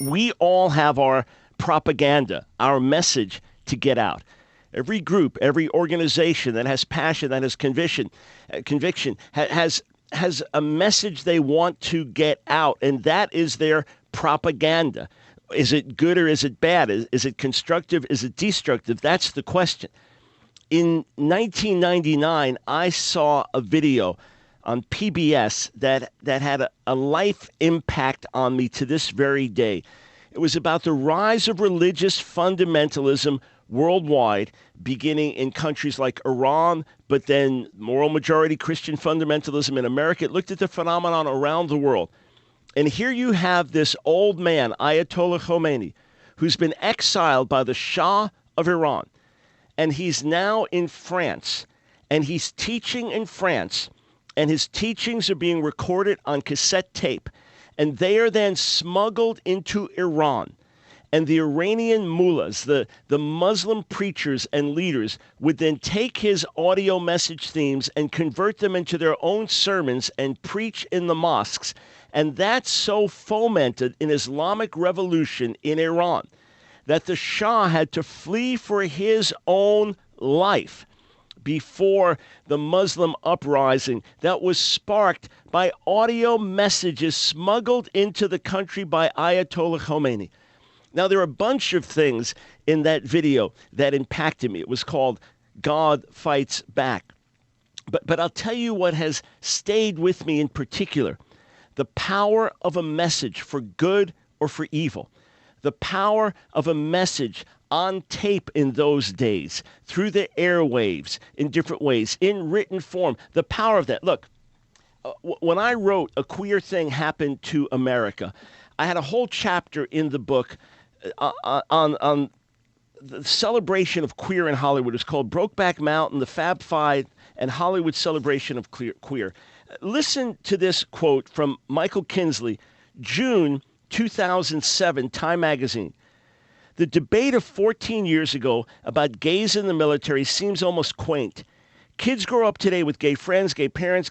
We all have our propaganda, our message to get out. Every group, every organization that has passion, that has conviction, has a message they want to get out, and that is their propaganda. Is it good or is it bad? Is it constructive? Is it destructive? That's the question. In 1999, I saw a video on PBS that had a life impact on me to this very day. It was about the rise of religious fundamentalism worldwide, beginning in countries like Iran, but then moral majority Christian fundamentalism in America. It looked at the phenomenon around the world. And here you have this old man, Ayatollah Khomeini, who's been exiled by the Shah of Iran. And he's now in France. And he's teaching in France. And his teachings are being recorded on cassette tape. And they are then smuggled into Iran. And the Iranian mullahs, the Muslim preachers and leaders, would then take his audio message themes and convert them into their own sermons and preach in the mosques. And that so fomented an Islamic revolution in Iran that the Shah had to flee for his own life before the Muslim uprising that was sparked by audio messages smuggled into the country by Ayatollah Khomeini. Now, there are a bunch of things in that video that impacted me. It was called God Fights Back. But I'll tell you what has stayed with me in particular. The power of a message for good or for evil. The power of a message on tape in those days, through the airwaves, in different ways, in written form. The power of that. Look, when I wrote A Queer Thing Happened to America, I had a whole chapter in the book on the celebration of queer in Hollywood. It's called Brokeback Mountain, the Fab Five, and Hollywood Celebration of Queer. Listen to this quote from Michael Kinsley, June 2007, Time Magazine. The debate of 14 years ago about gays in the military seems almost quaint. Kids grow up today with gay friends, gay parents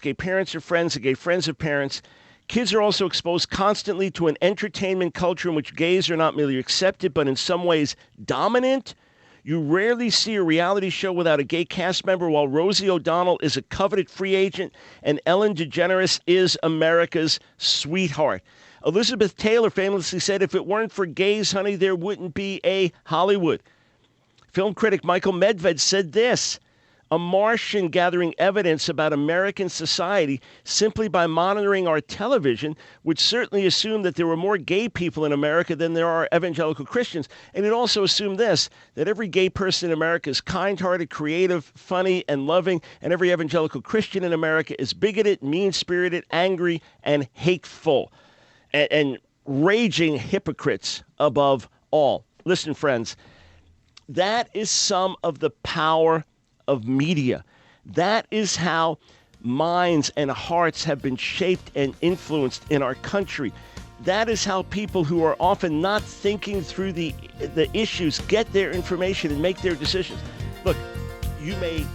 are friends, and gay friends of parents. Kids are also exposed constantly to an entertainment culture in which gays are not merely accepted, but in some ways dominant. You rarely see a reality show without a gay cast member, while Rosie O'Donnell is a coveted free agent and Ellen DeGeneres is America's sweetheart. Elizabeth Taylor famously said, if it weren't for gays, honey, there wouldn't be a Hollywood. Film critic Michael Medved said this: a Martian gathering evidence about American society simply by monitoring our television would certainly assume that there were more gay people in America than there are evangelical Christians. And it also assumed this, that every gay person in America is kind-hearted, creative, funny, and loving, and every evangelical Christian in America is bigoted, mean-spirited, angry, and hateful, and raging hypocrites above all. Listen, friends, that is some of the power of media. That is how minds and hearts have been shaped and influenced in our country. That is how people who are often not thinking through the issues get their information and make their decisions. Look, you may